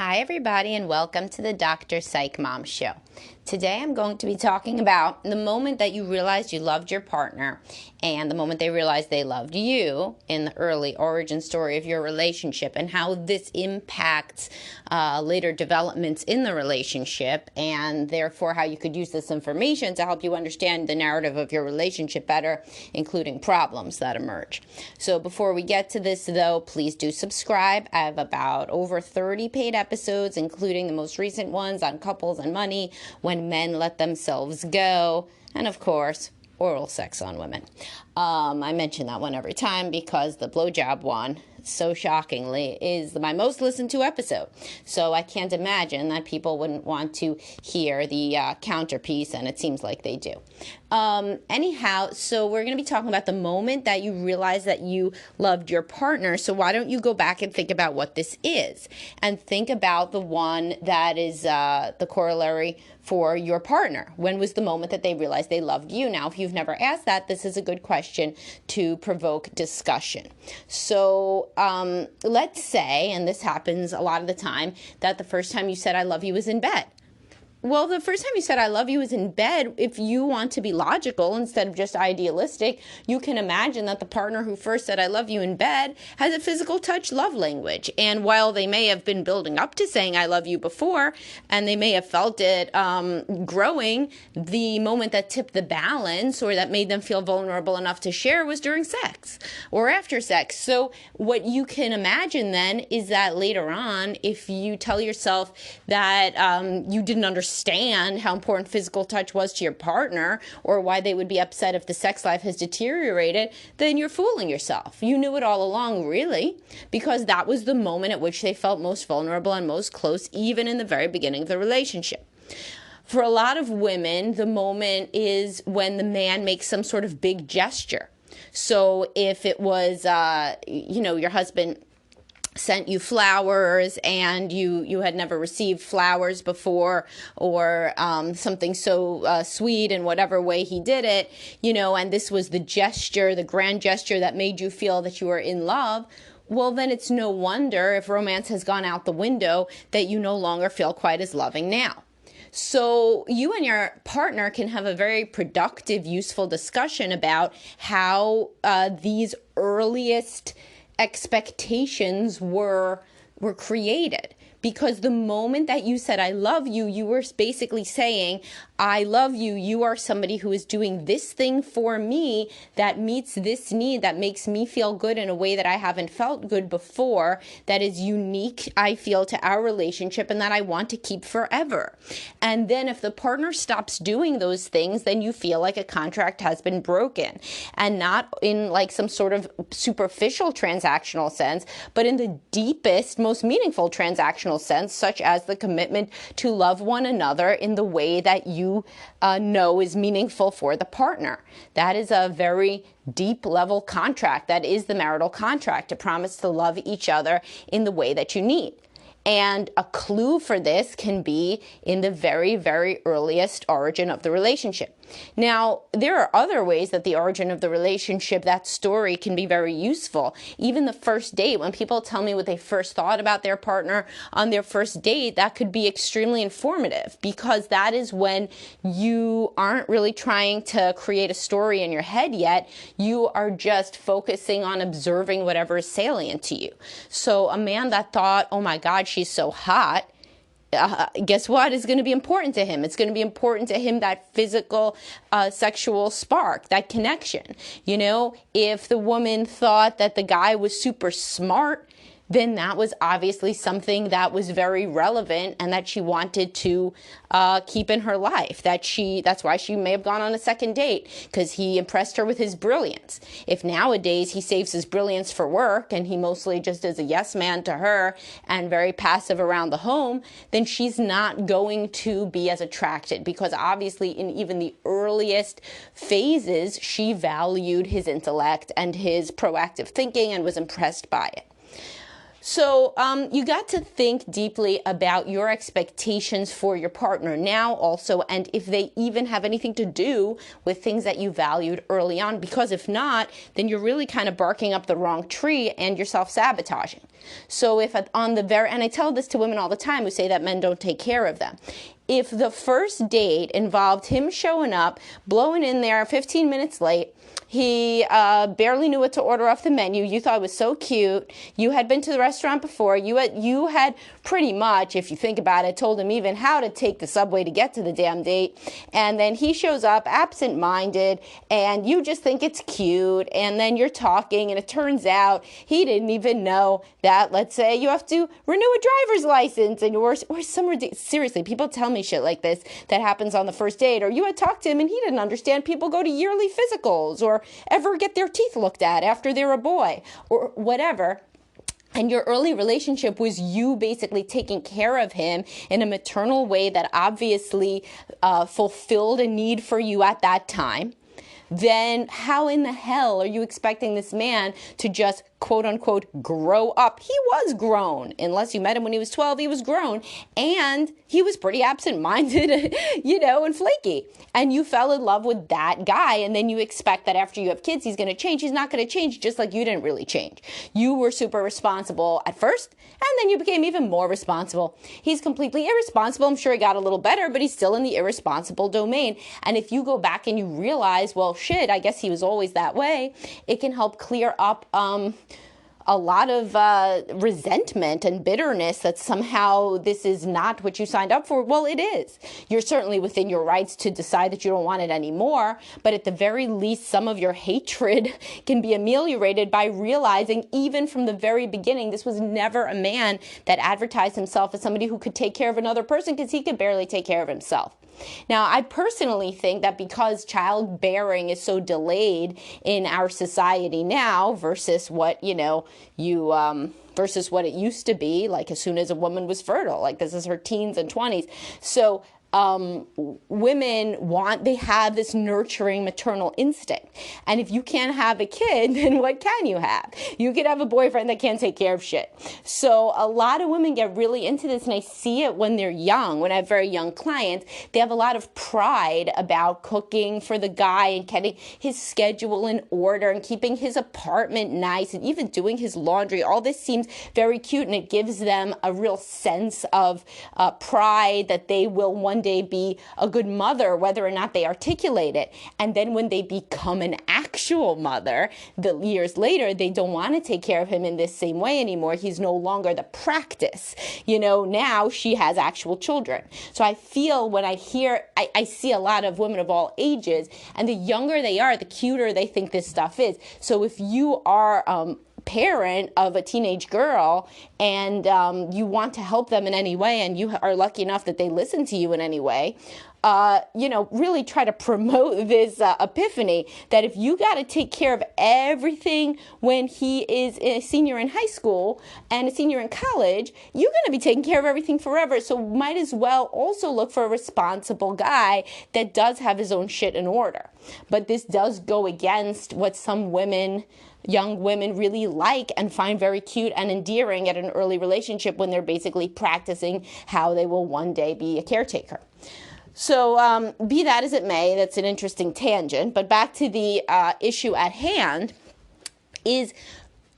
Hi, everybody, and welcome to the Dr. Psych Mom Show. Today, I'm going to be talking about the moment that you realized you loved your partner and the moment they realized they loved you in the early origin story of your relationship and how this impacts later developments in the relationship and therefore how you could use this information to help you understand the narrative of your relationship better, including problems that emerge. So before we get to this, though, please do subscribe. I have about over 30 paid episodes, including the most recent ones on couples and money, when men let themselves go, and of course, oral sex on women. I mention that one every time because the blowjob one, so shockingly, is my most listened to episode. So I can't imagine that people wouldn't want to hear the counterpiece, and it seems like they do. Anyhow, so we're going to be talking about the moment that you realize that you loved your partner. So why don't you go back and think about what this is, and think about the one that is the corollary for your partner. When was the moment that they realized they loved you? Now, if you've never asked that, this is a good question to provoke discussion. So let's say, and this happens a lot of the time, that the first time you said I love you was in bed. Well, the first time you said I love you was in bed. If you want to be logical instead of just idealistic, you can imagine that the partner who first said I love you in bed has a physical touch love language. And while they may have been building up to saying I love you before, and they may have felt it growing, the moment that tipped the balance or that made them feel vulnerable enough to share was during sex or after sex. So what you can imagine then is that later on, if you tell yourself that you didn't understand how important physical touch was to your partner or why they would be upset if the sex life has deteriorated, then you're fooling yourself. You knew it all along, really, because that was the moment at which they felt most vulnerable and most close, even in the very beginning of the relationship. For a lot of women, the moment is when the man makes some sort of big gesture. So if it was, your husband sent you flowers and you had never received flowers before, or something so sweet in whatever way he did it, and this was the gesture, the grand gesture that made you feel that you were in love, well, then it's no wonder, if romance has gone out the window, that you no longer feel quite as loving now. So you and your partner can have a very productive, useful discussion about how these earliest expectations were created. Because the moment that you said, I love you, you were basically saying, I love you. You are somebody who is doing this thing for me that meets this need, that makes me feel good in a way that I haven't felt good before, that is unique, I feel, to our relationship and that I want to keep forever. And then if the partner stops doing those things, then you feel like a contract has been broken. And not in like some sort of superficial transactional sense, but in the deepest, most meaningful transactional sense, such as the commitment to love one another in the way that you know is meaningful for the partner. That is a very deep level contract. That is the marital contract, to promise to love each other in the way that you need. And a clue for this can be in the very, very earliest origin of the relationship. Now, there are other ways that the origin of the relationship, that story, can be very useful. Even the first date, when people tell me what they first thought about their partner on their first date, that could be extremely informative, because that is when you aren't really trying to create a story in your head yet. You are just focusing on observing whatever is salient to you. So a man that thought, oh my God, she's so hot, guess what is going to be important to him? It's going to be important to him, that physical, sexual spark, that connection. If the woman thought that the guy was super smart, then that was obviously something that was very relevant and that she wanted to keep in her life. That's why she may have gone on a second date, because he impressed her with his brilliance. If nowadays he saves his brilliance for work and he mostly just is a yes man to her and very passive around the home, then she's not going to be as attracted, because obviously in even the earliest phases, she valued his intellect and his proactive thinking and was impressed by it. So you got to think deeply about your expectations for your partner now also, and if they even have anything to do with things that you valued early on, because if not, then you're really kind of barking up the wrong tree and you're self-sabotaging. So if on the very, and I tell this to women all the time who say that men don't take care of them. If the first date involved him showing up, blowing in there 15 minutes late, he barely knew what to order off the menu. You thought it was so cute. You had been to the restaurant before. You had pretty much, if you think about it, told him even how to take the subway to get to the damn date. And then he shows up absent-minded, and you just think it's cute. And then you're talking, and it turns out he didn't even know that, let's say, you have to renew a driver's license. And or seriously, people tell me shit like this that happens on the first date. Or you had talked to him, and he didn't understand people go to yearly physicals, or ever get their teeth looked at after they're a boy, or whatever. And your early relationship was you basically taking care of him in a maternal way that obviously fulfilled a need for you at that time. Then how in the hell are you expecting this man to just quote unquote grow up? He was grown. Unless you met him when he was 12, he was grown. And he was pretty absent-minded, and flaky. And you fell in love with that guy. And then you expect that after you have kids, he's going to change. He's not going to change, just like you didn't really change. You were super responsible at first, and then you became even more responsible. He's completely irresponsible. I'm sure he got a little better, but he's still in the irresponsible domain. And if you go back and you realize, well, shit, I guess he was always that way, it can help clear up a lot of resentment and bitterness that somehow this is not what you signed up for. Well, it is. You're certainly within your rights to decide that you don't want it anymore, but at the very least, some of your hatred can be ameliorated by realizing even from the very beginning, this was never a man that advertised himself as somebody who could take care of another person, because he could barely take care of himself. Now, I personally think that because childbearing is so delayed in our society now versus what, versus what it used to be, like as soon as a woman was fertile, like this is her teens and 20s. So women they have this nurturing maternal instinct. And if you can't have a kid, then what can you have? You could have a boyfriend that can't take care of shit. So a lot of women get really into this, and I see it when they're young. When I have very young clients, they have a lot of pride about cooking for the guy and getting his schedule in order and keeping his apartment nice and even doing his laundry. All this seems very cute, and it gives them a real sense of pride that they will one day be a good mother, whether or not they articulate it. And then when they become an actual mother, the years later, they don't want to take care of him in this same way anymore. He's no longer the practice. Now she has actual children. So I feel when I see a lot of women of all ages, and the younger they are, the cuter they think this stuff is. So if you are parent of a teenage girl and you want to help them in any way, and you are lucky enough that they listen to you in any way, really try to promote this epiphany that if you got to take care of everything when he is a senior in high school and a senior in college, you're going to be taking care of everything forever. So might as well also look for a responsible guy that does have his own shit in order. But this does go against what some young women really like and find very cute and endearing at an early relationship, when they're basically practicing how they will one day be a caretaker. So be that as it may, that's an interesting tangent. But back to the issue at hand is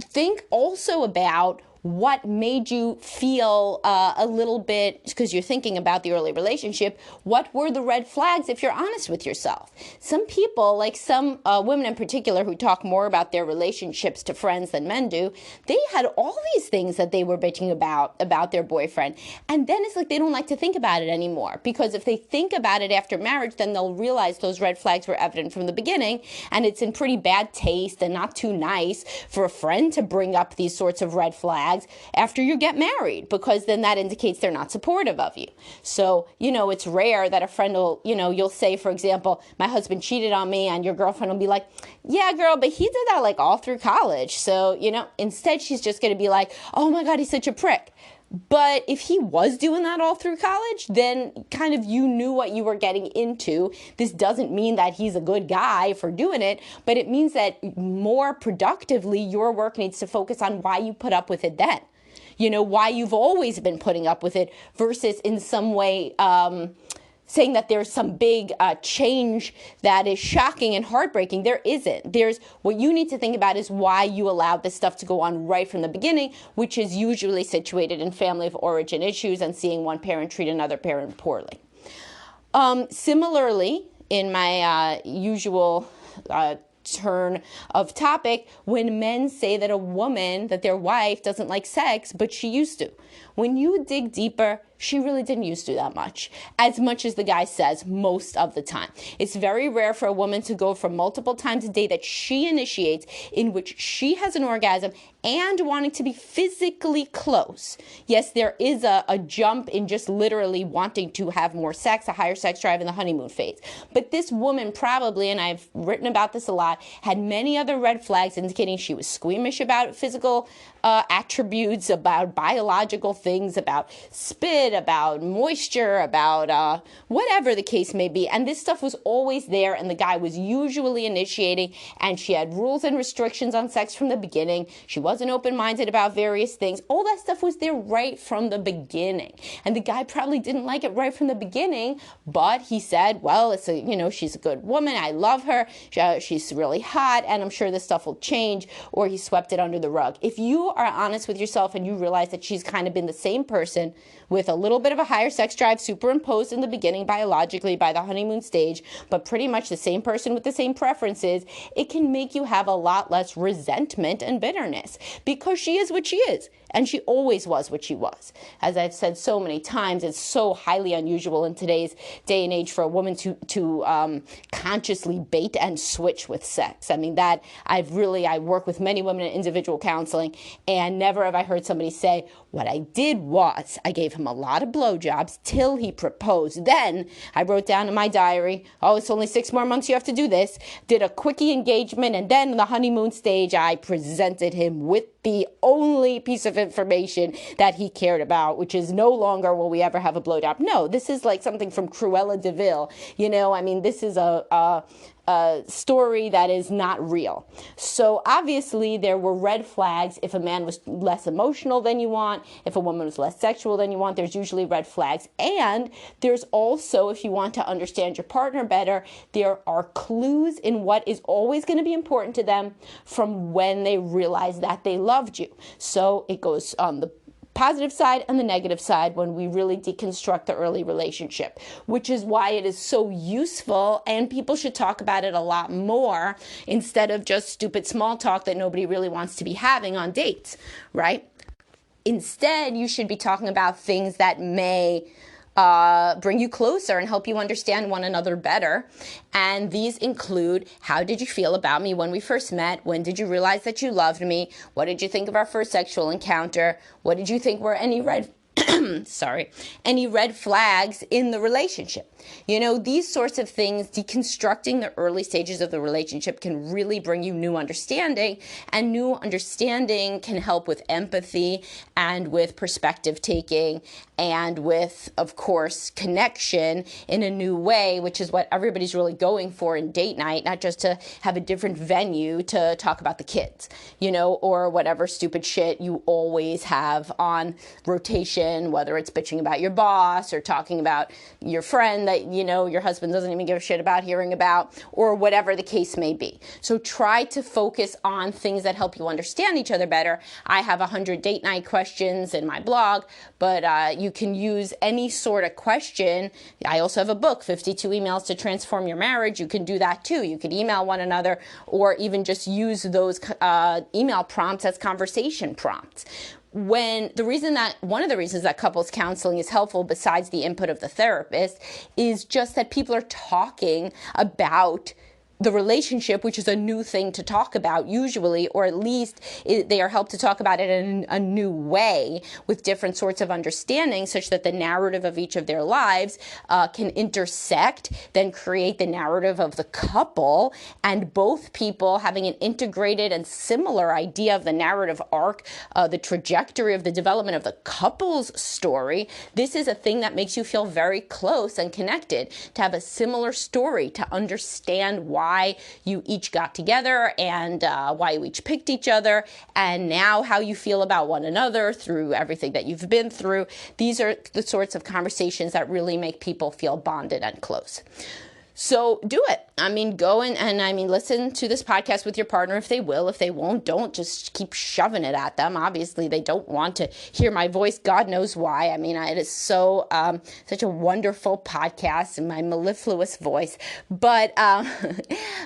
think also about what made you feel a little bit, because you're thinking about the early relationship, what were the red flags if you're honest with yourself? Some people, like some women in particular who talk more about their relationships to friends than men do, they had all these things that they were bitching about their boyfriend. And then it's like they don't like to think about it anymore, because if they think about it after marriage, then they'll realize those red flags were evident from the beginning, and it's in pretty bad taste and not too nice for a friend to bring up these sorts of red flags after you get married, because then that indicates they're not supportive of you. So, it's rare that a friend will, you'll say, for example, my husband cheated on me, and your girlfriend will be like, yeah, girl, but he did that like all through college. So, instead she's just going to be like, oh my God, he's such a prick. But if he was doing that all through college, then kind of you knew what you were getting into. This doesn't mean that he's a good guy for doing it, but it means that more productively your work needs to focus on why you put up with it then. why you've always been putting up with it, versus in some way saying that there's some big change that is shocking and heartbreaking. There isn't. There's what you need to think about is why you allowed this stuff to go on right from the beginning, which is usually situated in family of origin issues and seeing one parent treat another parent poorly. Similarly, in my usual turn of topic, when men say that that their wife doesn't like sex, but she used to. When you dig deeper, she really didn't used to that much as the guy says most of the time. It's very rare for a woman to go for multiple times a day that she initiates in which she has an orgasm and wanting to be physically close. Yes, there is a jump in just literally wanting to have more sex, a higher sex drive in the honeymoon phase. But this woman probably, and I've written about this a lot, had many other red flags indicating she was squeamish about physical attributes, about biological things, about spit, about moisture, about whatever the case may be. And this stuff was always there, and the guy was usually initiating, and she had rules and restrictions on sex from the beginning. She wasn't open-minded about various things. All that stuff was there right from the beginning. And the guy probably didn't like it right from the beginning, but he said, well, she's a good woman. I love her. She's really hot, and I'm sure this stuff will change, or he swept it under the rug. If you are honest with yourself and you realize that she's kind of been the same person with a little bit of a higher sex drive superimposed in the beginning biologically by the honeymoon stage, but pretty much the same person with the same preferences, it can make you have a lot less resentment and bitterness because she is what she is. And she always was what she was. As I've said so many times, it's so highly unusual in today's day and age for a woman to consciously bait and switch with sex. I mean, I work with many women in individual counseling, and never have I heard somebody say, what I did was I gave him a lot of blowjobs till he proposed. Then I wrote down in my diary, it's only 6 more months you have to do this, did a quickie engagement, and then in the honeymoon stage, I presented him with the only piece of information that he cared about, which is no longer will we ever have a blowjob. No, this is like something from Cruella de Vil. This is a story that is not real. So obviously there were red flags. If a man was less emotional than you want, if a woman was less sexual than you want, there's usually red flags. And there's also, if you want to understand your partner better, there are clues in what is always going to be important to them from when they realize that they loved you. So it goes on the positive side and the negative side when we really deconstruct the early relationship, which is why it is so useful, and people should talk about it a lot more instead of just stupid small talk that nobody really wants to be having on dates, right? Instead, you should be talking about things that may bring you closer and help you understand one another better. And these include, how did you feel about me when we first met? When did you realize that you loved me? What did you think of our first sexual encounter? What did you think were any red flags in the relationship? These sorts of things, deconstructing the early stages of the relationship can really bring you new understanding, and new understanding can help with empathy and with perspective taking and with, of course, connection in a new way, which is what everybody's really going for in date night, not just to have a different venue to talk about the kids, or whatever stupid shit you always have on rotation, whether it's bitching about your boss or talking about your friend that, your husband doesn't even give a shit about hearing about, or whatever the case may be. So try to focus on things that help you understand each other better. I have 100 date night questions in my blog, but you can use any sort of question. I also have a book, 52 Emails to Transform Your Marriage. You can do that too. You could email one another, or even just use those email prompts as conversation prompts. One of the reasons that couples counseling is helpful, besides the input of the therapist, is just that people are talking about the relationship, which is a new thing to talk about usually, or at least they are helped to talk about it in a new way with different sorts of understanding, such that the narrative of each of their lives can intersect, then create the narrative of the couple, and both people having an integrated and similar idea of the narrative arc, the trajectory of the development of the couple's story. This is a thing that makes you feel very close and connected, to have a similar story, to understand why why you each got together and why you each picked each other, and now how you feel about one another through everything that you've been through. These are the sorts of conversations that really make people feel bonded and close. So do it. I mean, go and listen to this podcast with your partner if they will. If they won't, don't just keep shoving it at them. Obviously, they don't want to hear my voice. God knows why. I mean, it is so such a wonderful podcast and my mellifluous voice. But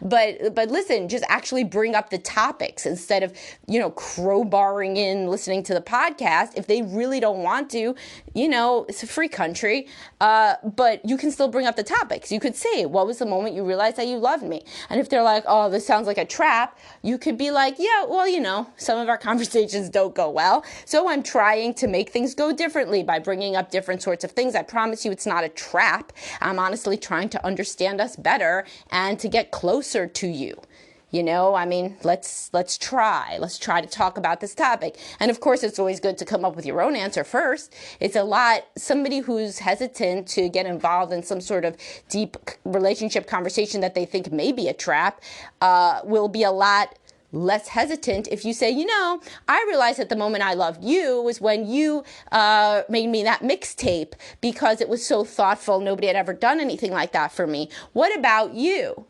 listen, just actually bring up the topics instead of, crowbarring in listening to the podcast. If they really don't want to, it's a free country. But you can still bring up the topics. You could say, what was the moment you realized that you loved me? And if they're like, oh, this sounds like a trap, you could be like, yeah, well, some of our conversations don't go well. So I'm trying to make things go differently by bringing up different sorts of things. I promise you it's not a trap. I'm honestly trying to understand us better and to get closer to you. Let's try to talk about this topic. And of course, it's always good to come up with your own answer first. It's somebody who's hesitant to get involved in some sort of deep relationship conversation that they think may be a trap, will be a lot less hesitant if you say, I realized that the moment I loved you was when you made me that mixtape because it was so thoughtful. Nobody had ever done anything like that for me. What about you?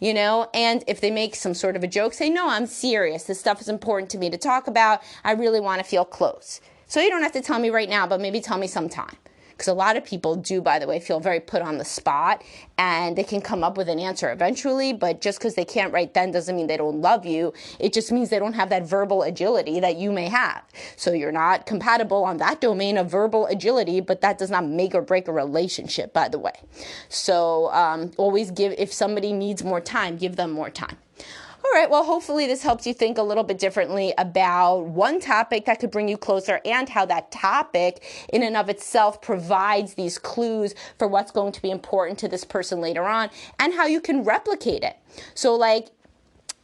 And if they make some sort of a joke, say, no, I'm serious. This stuff is important to me to talk about. I really want to feel close. So you don't have to tell me right now, but maybe tell me sometime. Because a lot of people do, by the way, feel very put on the spot, and they can come up with an answer eventually, but just because they can't right then doesn't mean they don't love you. It just means they don't have that verbal agility that you may have. So you're not compatible on that domain of verbal agility, but that does not make or break a relationship, by the way. So always if somebody needs more time, give them more time. All right, well, hopefully this helps you think a little bit differently about one topic that could bring you closer and how that topic in and of itself provides these clues for what's going to be important to this person later on and how you can replicate it. So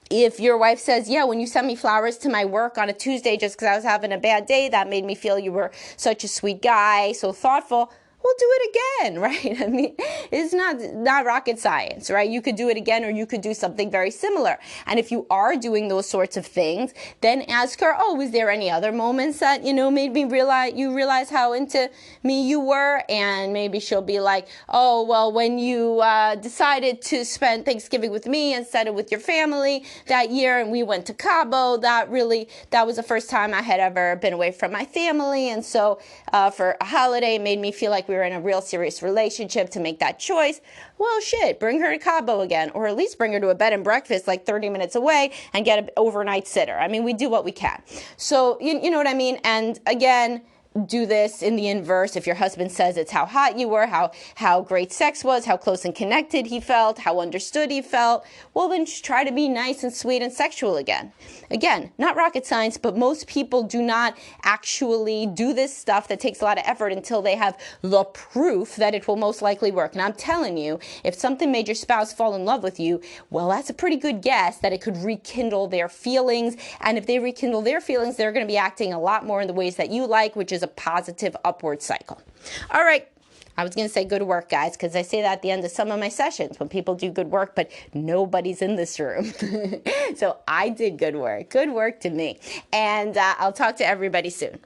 if your wife says, yeah, when you sent me flowers to my work on a Tuesday just because I was having a bad day, that made me feel you were such a sweet guy, so thoughtful. We'll do it again, right? I mean, it's not rocket science, right? You could do it again or you could do something very similar. And if you are doing those sorts of things, then ask her, oh, was there any other moments that, made me realize how into me you were? And maybe she'll be like, oh, well, when you decided to spend Thanksgiving with me instead of with your family that year and we went to Cabo, that was the first time I had ever been away from my family. And so for a holiday, it made me feel like we were in a real serious relationship to make that choice. Well, shit, bring her to Cabo again, or at least bring her to a bed and breakfast 30 minutes away and get an overnight sitter. I mean, we do what we can. So, you know what I mean? And again, do this in the inverse. If your husband says it's how hot you were, how great sex was, how close and connected he felt, how understood he felt, well, then just try to be nice and sweet and sexual again. Again, not rocket science, but most people do not actually do this stuff that takes a lot of effort until they have the proof that it will most likely work. And I'm telling you, if something made your spouse fall in love with you, well, that's a pretty good guess that it could rekindle their feelings. And if they rekindle their feelings, they're going to be acting a lot more in the ways that you like, which is a positive upward cycle. All right. I was going to say good work, guys, because I say that at the end of some of my sessions when people do good work, but nobody's in this room. So I did good work. Good work to me. And I'll talk to everybody soon.